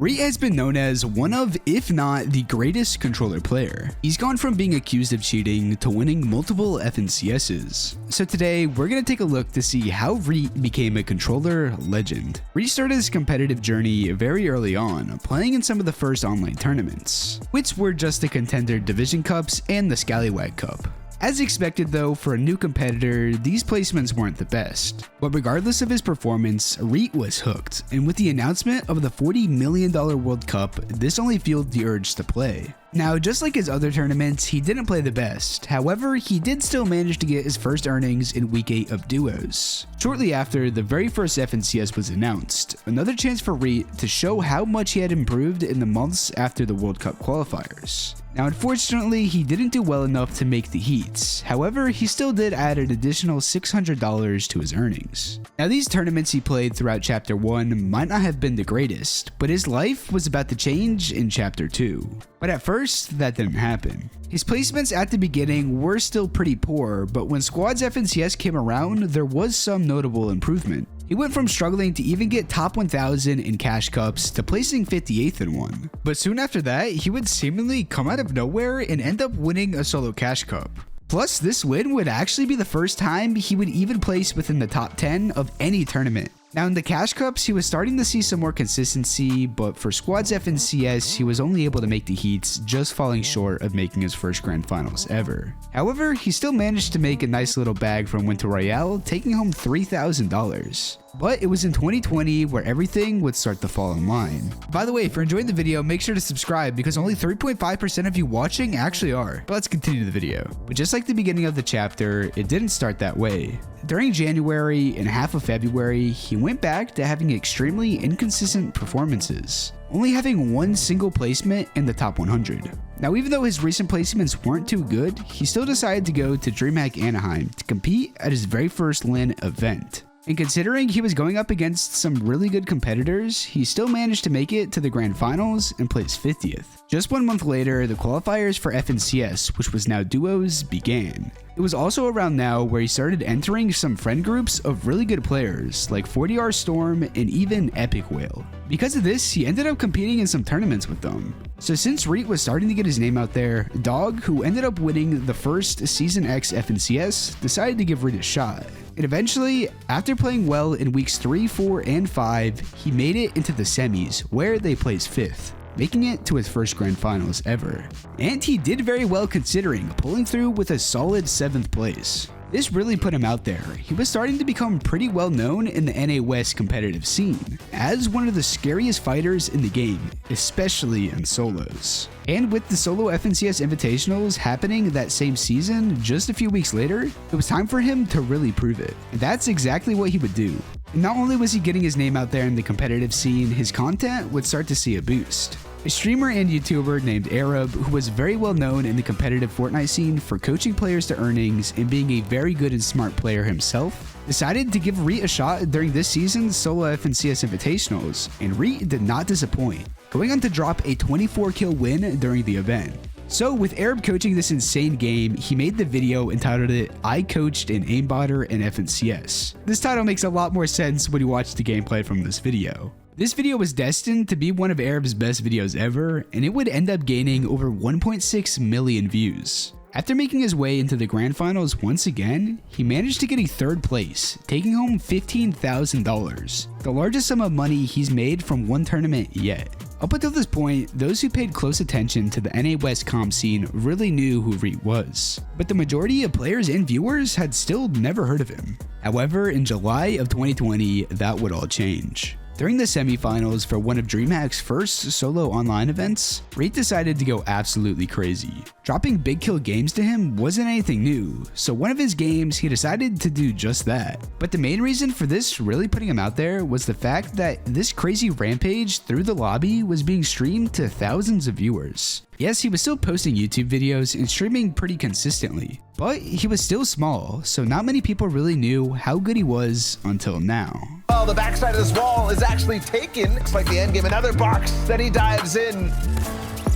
Reet has been known as one of, if not the greatest controller player. He's gone from being accused of cheating to winning multiple FNCSs. So today, we're going to take a look to see how Reet became a controller legend. Reet started his competitive journey very early on, playing in some of the first online tournaments, which were just the Contender Division Cups and the Scallywag Cup. As expected though, for a new competitor, these placements weren't the best. But regardless of his performance, Reet was hooked, and with the announcement of the $40 million World Cup, this only fueled the urge to play. Now, just like his other tournaments, he didn't play the best. However, he did still manage to get his first earnings in week 8 of duos. Shortly after, the very first FNCS was announced, another chance for Reet to show how much he had improved in the months after the World Cup qualifiers. Now, unfortunately, he didn't do well enough to make the heats. However, he still did add an additional $600 to his earnings. Now, these tournaments he played throughout Chapter 1 might not have been the greatest, but his life was about to change in Chapter 2. But at first, that didn't happen. His placements at the beginning were still pretty poor, but when Squad's FNCS came around, there was some notable improvement. He went from struggling to even get top 1000 in cash cups to placing 58th in one. But soon after that, he would seemingly come out of nowhere and end up winning a solo cash cup. Plus, this win would actually be the first time he would even place within the top 10 of any tournament. Now, in the cash cups, he was starting to see some more consistency, but for Squad's FNCS, he was only able to make the heats, just falling short of making his first grand finals ever. However, he still managed to make a nice little bag from Winter Royale, taking home $3,000. But it was in 2020 where everything would start to fall in line. By the way, if you're enjoying the video, make sure to subscribe because only 3.5% of you watching actually are. But let's continue the video. But just like the beginning of the chapter, it didn't start that way. During January and half of February, he went back to having extremely inconsistent performances, only having one single placement in the top 100. Now, even though his recent placements weren't too good, he still decided to go to DreamHack Anaheim to compete at his very first LAN event. And considering he was going up against some really good competitors, he still managed to make it to the grand finals and placed 50th. Just 1 month later, the qualifiers for FNCS, which was now duos, began. It was also around now where he started entering some friend groups of really good players like 40R Storm and even Epic Whale. Because of this, he ended up competing in some tournaments with them. So since Reet was starting to get his name out there, Dog, who ended up winning the first Season X FNCS, decided to give Reet a shot. And eventually, after playing well in weeks 3, 4, and 5, he made it into the semis, where they placed 5th, making it to his first grand finals ever. And he did very well considering, pulling through with a solid 7th place. This really put him out there. He was starting to become pretty well known in the NA West competitive scene, as one of the scariest fighters in the game, especially in solos. And with the solo FNCS Invitationals happening that same season, just a few weeks later, it was time for him to really prove it. And that's exactly what he would do. Not only was he getting his name out there in the competitive scene, his content would start to see a boost. A streamer and YouTuber named Arab, who was very well known in the competitive Fortnite scene for coaching players to earnings and being a very good and smart player himself, decided to give Reet a shot during this season's solo FNCS Invitationals, and Reet did not disappoint, going on to drop a 24-kill win during the event. So with Arab coaching this insane game, he made the video entitled it, "I Coached an Aimbotter in FNCS." This title makes a lot more sense when you watch the gameplay from this video. This video was destined to be one of Arab's best videos ever, and it would end up gaining over 1.6 million views. After making his way into the grand finals once again, he managed to get a 3rd place, taking home $15,000, the largest sum of money he's made from one tournament yet. Up until this point, those who paid close attention to the NA West comp scene really knew who Reet was, but the majority of players and viewers had still never heard of him. However, in July of 2020, that would all change. During the semifinals for one of DreamHack's first solo online events, Reet decided to go absolutely crazy. Dropping big kill games to him wasn't anything new, so one of his games he decided to do just that. But the main reason for this really putting him out there was the fact that this crazy rampage through the lobby was being streamed to thousands of viewers. Yes, he was still posting YouTube videos and streaming pretty consistently, but he was still small, so not many people really knew how good he was until now. Well, the backside of this wall is actually taken. Looks like the end game, another box. Then he dives in.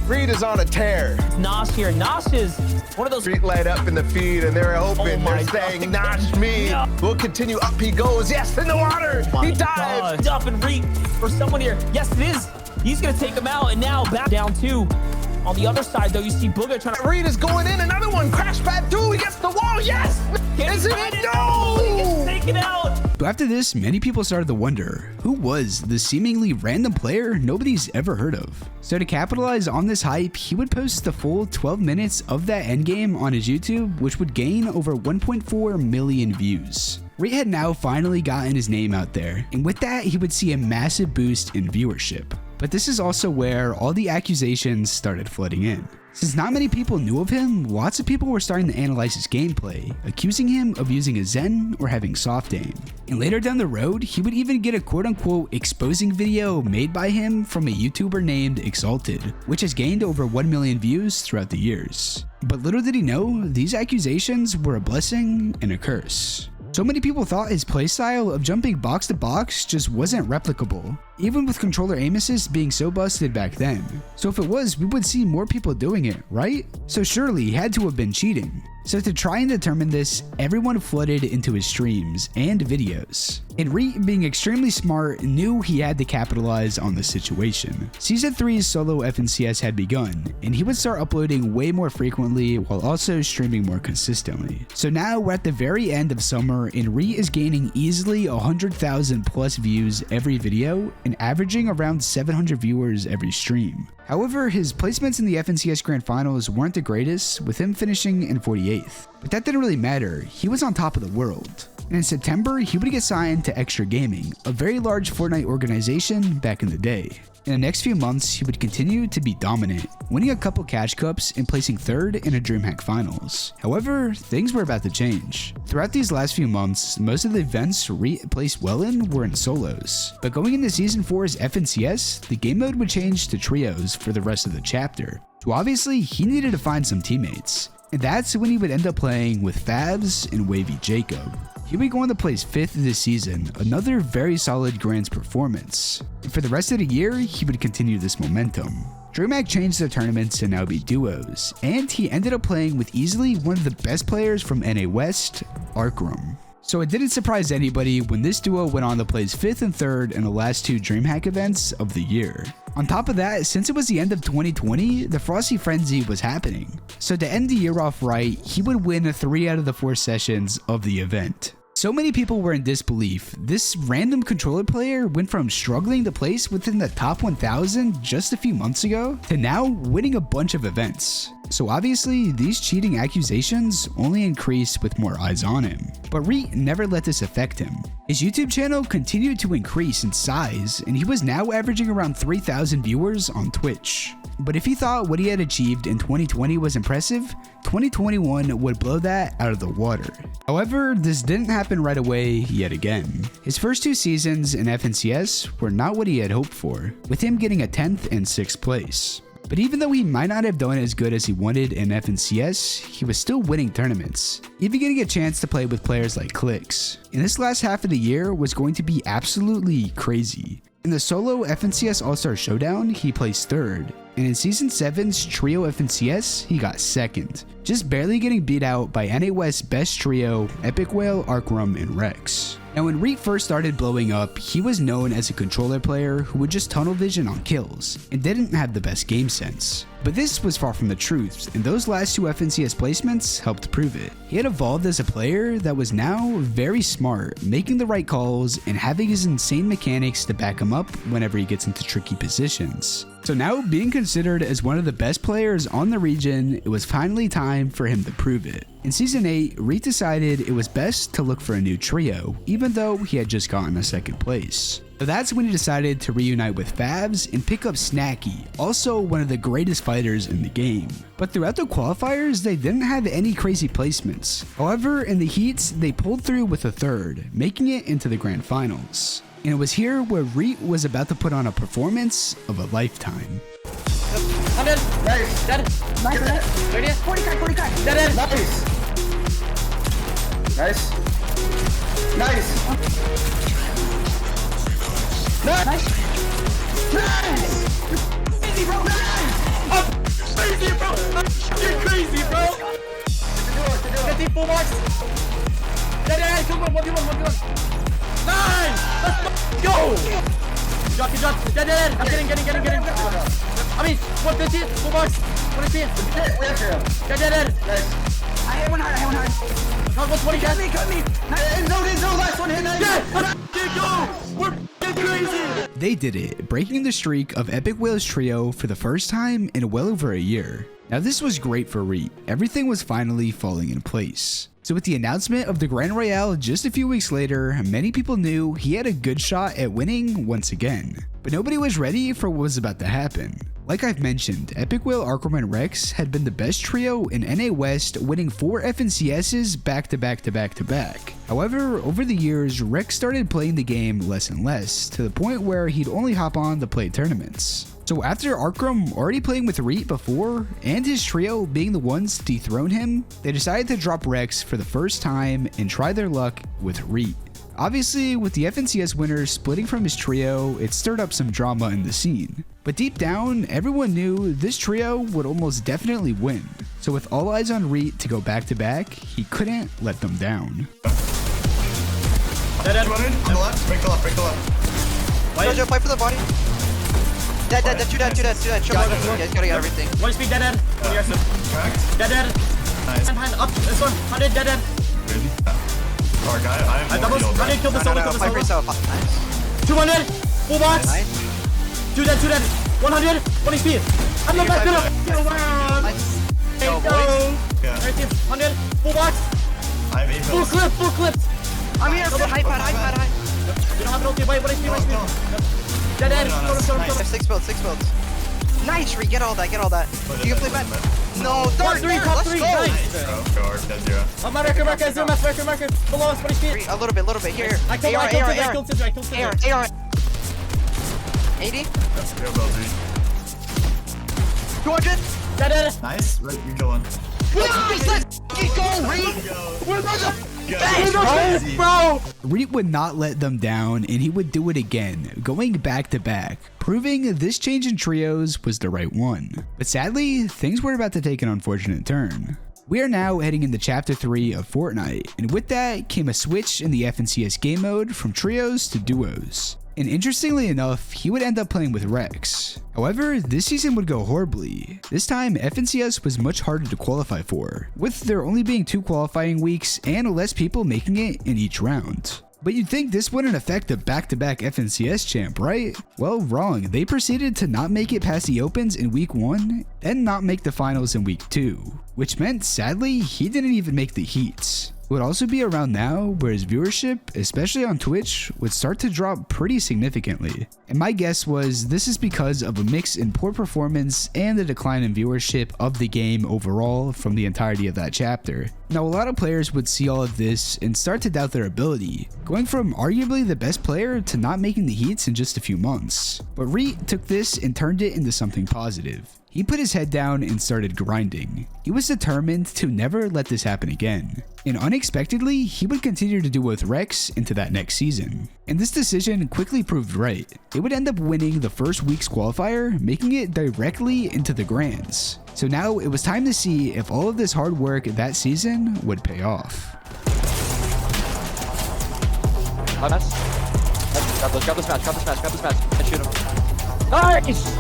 Reet is on a tear. Nosh here. Nosh is one of those. Reet light up in the feed and they're open. Oh they're saying, Nosh me. No. We'll continue. Up he goes. Yes, in the water. Oh He dives. Up and Reet for someone here. Yes, it is. He's gonna take him out, and now back down 2. On the other side, though, you see Booger trying to... Reet is going in. Another one. Crash pad 2. He gets the wall. Yes. Is it? No. He gets taken out. But after this, many people started to wonder, who was the seemingly random player nobody's ever heard of? So to capitalize on this hype, he would post the full 12 minutes of that endgame on his YouTube, which would gain over 1.4 million views. Reet had now finally gotten his name out there, and with that, he would see a massive boost in viewership. But this is also where all the accusations started flooding in. Since not many people knew of him, lots of people were starting to analyze his gameplay, accusing him of using a Zen or having soft aim. And later down the road, he would even get a quote-unquote exposing video made by him from a YouTuber named Exalted, which has gained over 1 million views throughout the years. But little did he know, these accusations were a blessing and a curse. So many people thought his playstyle of jumping box to box just wasn't replicable, even with controller aim assist being so busted back then. So if it was, we would see more people doing it, right? So surely he had to have been cheating. So to try and determine this, everyone flooded into his streams and videos. And Reet, being extremely smart, knew he had to capitalize on the situation. Season 3's solo FNCS had begun, and he would start uploading way more frequently while also streaming more consistently. So now we're at the very end of summer, and Reet is gaining easily 100,000 plus views every video and averaging around 700 viewers every stream. However, his placements in the FNCS Grand Finals weren't the greatest, with him finishing in 48th. But that didn't really matter, he was on top of the world. And in September, he would get signed to Extra Gaming, a very large Fortnite organization back in the day. In the next few months, he would continue to be dominant, winning a couple Cash Cups and placing 3rd in a DreamHack Finals. However, things were about to change. Throughout these last few months, most of the events Reet placed well in were in solos. But going into Season 4's FNCS, the game mode would change to trios for the rest of the chapter. So obviously, he needed to find some teammates. And that's when he would end up playing with Favs and Wavy Jacob. He would go on to place 5th this season, another very solid Grands performance. And for the rest of the year, he would continue this momentum. DreamHack changed their tournaments to now be duos, and he ended up playing with easily one of the best players from NA West, Arkrum. So it didn't surprise anybody when this duo went on to place 5th and 3rd in the last 2 DreamHack events of the year. On top of that, since it was the end of 2020, the Frosty Frenzy was happening. So to end the year off right, he would win 3 out of the 4 sessions of the event. So many people were in disbelief. This random controller player went from struggling to place within the top 1,000 just a few months ago to now winning a bunch of events. So obviously, these cheating accusations only increased with more eyes on him. But Reet never let this affect him. His YouTube channel continued to increase in size, and he was now averaging around 3,000 viewers on Twitch. But if he thought what he had achieved in 2020 was impressive, 2021 would blow that out of the water. However, this didn't happen right away yet again. His first 2 seasons in FNCS were not what he had hoped for, with him getting a 10th and 6th place. But even though he might not have done as good as he wanted in FNCS, he was still winning tournaments, even getting a chance to play with players like Clicks. And this last half of the year was going to be absolutely crazy. In the solo FNCS All-Star Showdown, he placed 3rd, and in Season 7's Trio FNCS, he got 2nd, just barely getting beat out by NA West's best trio, Epic Whale, Arkrum, and Rex. Now when Reet first started blowing up, he was known as a controller player who would just tunnel vision on kills, and didn't have the best game sense. But this was far from the truth, and those last 2 FNCS placements helped prove it. He had evolved as a player that was now very smart, making the right calls, and having his insane mechanics to back him up whenever he gets into tricky positions. So now, being considered as one of the best players on the region, it was finally time for him to prove it. In Season 8, Reet decided it was best to look for a new trio, even though he had just gotten a 2nd place. So that's when he decided to reunite with Favs and pick up Snacky, also one of the greatest fighters in the game. But throughout the qualifiers, they didn't have any crazy placements. However, in the heats, they pulled through with a 3rd, making it into the Grand Finals. And it was here where Reet was about to put on a performance of a lifetime. Nice. Dead. Nice. 30. 40 crack. 40 crack. Dead. Nice. Nice. Nice. Nice. Nice. Crazy, bro. Nice. Crazy, bro. You're crazy, bro. Get the full marks. Dead. Come on. 1v1. Nice. Let's go. Drop. Dead. I'm getting. 150, full box, 150. We have him. Dead. Nice. I hit one hard. Knock 120, Cut me. No, last one hit. Nice. We're crazy. They did it, breaking the streak of Epic Whale's trio for the first time in well over a year. Now this was great for Reet. Everything was finally falling in place. So with the announcement of the Grand Royale just a few weeks later, many people knew he had a good shot at winning once again. But nobody was ready for what was about to happen. Like I've mentioned, Epic Whale, Arcrum, and Rex had been the best trio in NA West, winning 4 FNCSs back to back. However, over the years, Rex started playing the game less and less, to the point where he'd only hop on to play tournaments. So after Arcrum already playing with Reet before, and his trio being the ones to dethrone him, they decided to drop Rex for the first time and try their luck with Reet. Obviously, with the FNCS winner splitting from his trio, it stirred up some drama in the scene. But deep down, everyone knew this trio would almost definitely win. So with all eyes on Reet to go back to back, he couldn't let them down. Dead. On the left. Break the left. Jojo, fight for the body. Dead. Two dead. Show Got me. it. Guys gotta get everything. One speed, dead. Cracked. Dead. Nice. Behind, up, this one, 100, dead. Really? Our guy, I have I double, 100, kill the solo, kill the Fight for solo. yourself. Nice. 200, full box. Nice. 2 dead. 100, 20 speed. I'm not back up. Kill round. Nice. Go. Yeah. 100, full box. I have 8 Full pills. clip. I'm here. High pad. You don't have an ulti, wait, what speed? Dead. Go. 6 builds. Nice, Reet. Get all that. You can play back. No, Top 3. Let's go. Nice. Go, dead 0. Oh, my record, zero match, record. Below us, 20 speed. Reet, a little bit. Here. I killed AR. 80. Go, Bell 3. 200. Dead. Nice. Right, you kill one. Nice. Let's go, Reet. We're about to Bro. Reet would not let them down, and he would do it again, going back to back, proving this change in trios was the right one. But sadly, things were about to take an unfortunate turn. We are now heading into Chapter 3 of Fortnite, and with that came a switch in the FNCS game mode from trios to duos. And interestingly enough, he would end up playing with Rex. However, this season would go horribly. This time, FNCS was much harder to qualify for, with there only being 2 qualifying weeks and less people making it in each round. But you'd think this wouldn't affect the back-to-back FNCS champ, right? Well, wrong. They proceeded to not make it past the opens in week 1, and not make the finals in week 2, which meant, sadly, he didn't even make the heats. It would also be around now where his viewership, especially on Twitch, would start to drop pretty significantly. And my guess was this is because of a mix in poor performance and the decline in viewership of the game overall from the entirety of that chapter. Now, a lot of players would see all of this and start to doubt their ability, going from arguably the best player to not making the heats in just a few months. But Reet took this and turned it into something positive. He put his head down and started grinding. He was determined to never let this happen again. And unexpectedly, he would continue to do with Rex into that next season. And this decision quickly proved right. It would end up winning the first week's qualifier, making it directly into the Grands. So now it was time to see if all of this hard work that season would pay off. Grab this match. And shoot him. Nice.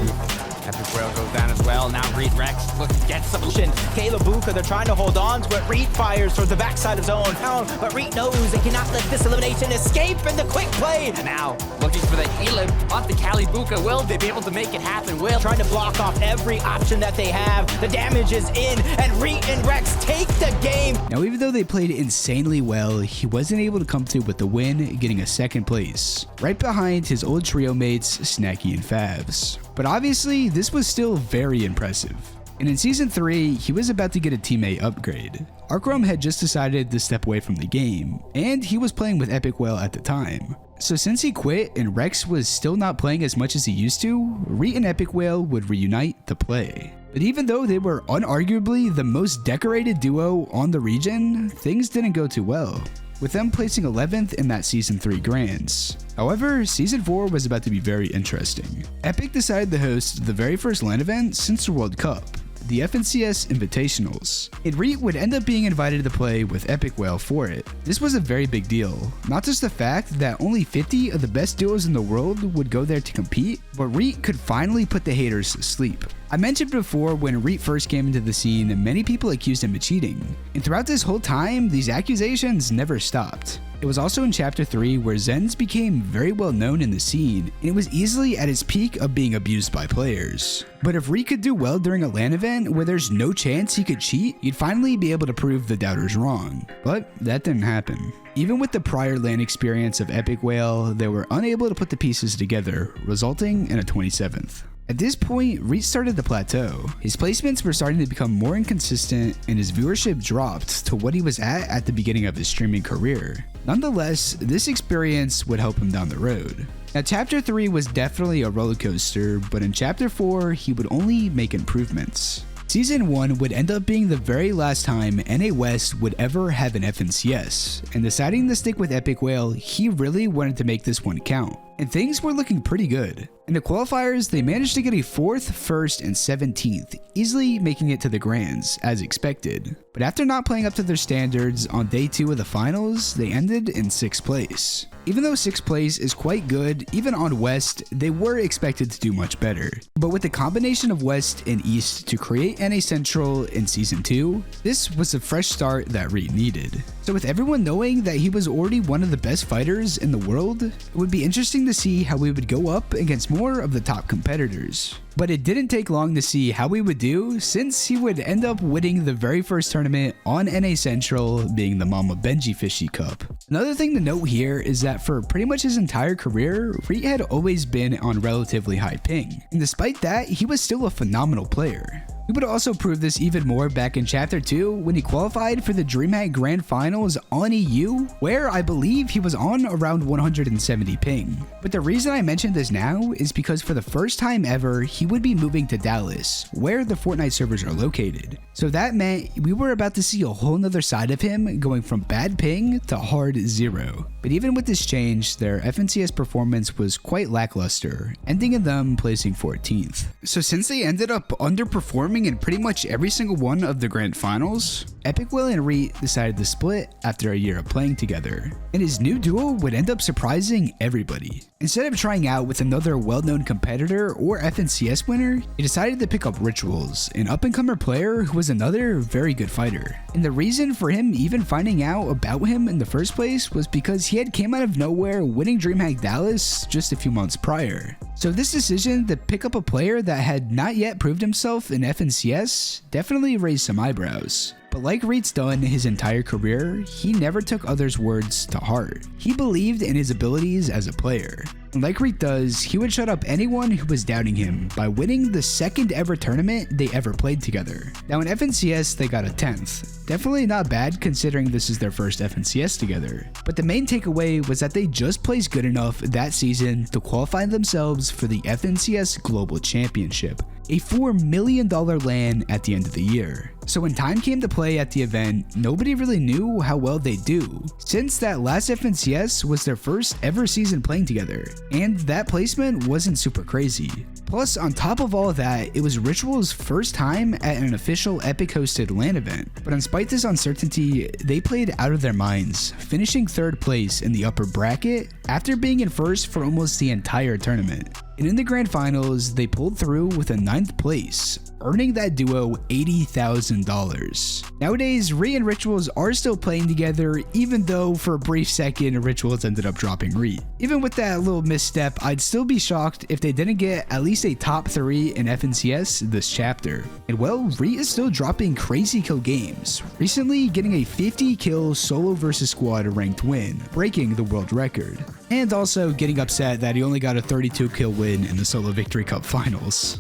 Epic Whale goes down as well. Now Reet Rex looks to get some solution. Caleb Buka, they're trying to hold on to it. Reet fires towards the backside of his own town, but Reet knows they cannot let this elimination escape, and the quick play. And now, looking for the Elim off the Cali Buka. Will they be able to make it happen? Will trying to block off every option that they have. The damage is in, and Reet and Rex take the game. Now, even though they played insanely well, he wasn't able to come through with the win, getting a second place, right behind his old trio mates, Snacky and Favs. But obviously, this was still very impressive. And in Season 3, he was about to get a teammate upgrade. Arcrum had just decided to step away from the game, and he was playing with Epic Whale at the time. So since he quit and Rex was still not playing as much as he used to, Reet and Epic Whale would reunite to play. But even though they were unarguably the most decorated duo on the region, things didn't go too well, with them placing 11th in that Season 3 Grands. However, Season 4 was about to be very interesting. Epic decided to host the very first LAN event since the World Cup, the FNCS Invitationals, and Reet would end up being invited to play with Epic Whale for it. This was a very big deal, not just the fact that only 50 of the best duos in the world would go there to compete, but Reet could finally put the haters to sleep. I mentioned before when Reet first came into the scene, many people accused him of cheating, and throughout this whole time, these accusations never stopped. It was also in Chapter 3 where Zenz became very well known in the scene, and it was easily at its peak of being abused by players. But if Reet could do well during a LAN event where there's no chance he could cheat, you'd finally be able to prove the doubters wrong. But that didn't happen. Even with the prior LAN experience of Epic Whale, they were unable to put the pieces together, resulting in a 27th. At this point, Reet started to plateau. His placements were starting to become more inconsistent, and his viewership dropped to what he was at the beginning of his streaming career. Nonetheless, this experience would help him down the road. Now, Chapter 3 was definitely a roller coaster, but in Chapter 4, he would only make improvements. Season 1 would end up being the very last time NA West would ever have an FNCS, and deciding to stick with Epic Whale, he really wanted to make this one count. And things were looking pretty good. In the qualifiers, they managed to get a 4th, 1st, and 17th, easily making it to the Grands, as expected. But after not playing up to their standards, on day 2 of the finals, they ended in 6th place. Even though 6th place is quite good, even on West, they were expected to do much better. But with the combination of West and East to create NA Central in Season 2, this was a fresh start that Reet needed. So with everyone knowing that he was already one of the best fighters in the world, it would be interesting to see how we would go up against more of the top competitors. But it didn't take long to see how we would do, since he would end up winning the very first tournament on NA Central, being the Mama Benji Fishy Cup. Another thing to note here is that for pretty much his entire career, Reet had always been on relatively high ping, and despite that, he was still a phenomenal player. We would also prove this even more back in Chapter 2 when he qualified for the DreamHack Grand Finals on EU, where I believe he was on around 170 ping. But the reason I mention this now is because for the first time ever, he would be moving to Dallas, where the Fortnite servers are located. So that meant we were about to see a whole nother side of him going from bad ping to hard 0. But even with this change, their FNCS performance was quite lackluster, ending in them placing 14th. So since they ended up underperforming in pretty much every single one of the grand finals, Epic Whale and Reet decided to split after a year of playing together, and his new duo would end up surprising everybody. Instead of trying out with another well-known competitor or FNCS winner, he decided to pick up Rituals, an up-and-comer player who was another very good fighter. And the reason for him even finding out about him in the first place was because he had came out of nowhere winning DreamHack Dallas just a few months prior. So this decision to pick up a player that had not yet proved himself in FNCS definitely raised some eyebrows. But like Reet's done his entire career, he never took others' words to heart. He believed in his abilities as a player. And like Reet does, he would shut up anyone who was doubting him by winning the second ever tournament they ever played together. Now in FNCS, they got a 10th. Definitely not bad considering this is their first FNCS together. But the main takeaway was that they just placed good enough that season to qualify themselves for the FNCS Global Championship, a $4 million LAN at the end of the year. So when time came to play at the event, nobody really knew how well they'd do, since that last FNCS was their first ever season playing together, and that placement wasn't super crazy. Plus, on top of all of that, it was Ritual's first time at an official Epic hosted LAN event. But despite this uncertainty, they played out of their minds, finishing 3rd place in the upper bracket after being in 1st for almost the entire tournament. And in the grand finals, they pulled through with a 9th place, earning that duo $80,000. Nowadays, Reet and Rituals are still playing together, even though for a brief second, Rituals ended up dropping Reet. Even with that little misstep, I'd still be shocked if they didn't get at least a top 3 in FNCS this chapter. And well, Reet is still dropping crazy kill games, recently getting a 50 kill solo versus squad ranked win, breaking the world record. And also getting upset that he only got a 32 kill win in the Solo Victory Cup finals.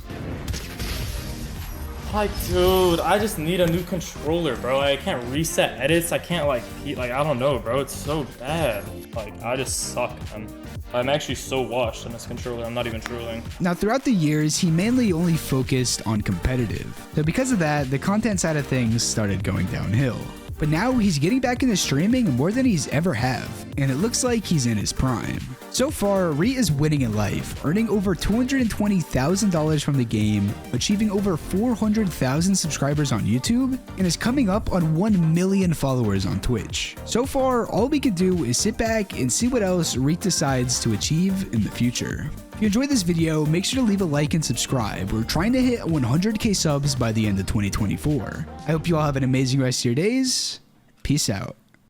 Like, dude, I just need a new controller, bro. I can't reset edits. I can't, like, I don't know, bro. It's so bad. Like, I just suck, man. I'm actually so washed on this controller. I'm not even trolling. Now, throughout the years, he mainly only focused on competitive. So because of that, the content side of things started going downhill. But now he's getting back into streaming more than he's ever have, and it looks like he's in his prime. So far, Reet is winning in life, earning over $220,000 from the game, achieving over 400,000 subscribers on YouTube, and is coming up on 1 million followers on Twitch. So far, all we can do is sit back and see what else Reet decides to achieve in the future. If you enjoyed this video, make sure to leave a like and subscribe. We're trying to hit 100k subs by the end of 2024. I hope you all have an amazing rest of your days. Peace out.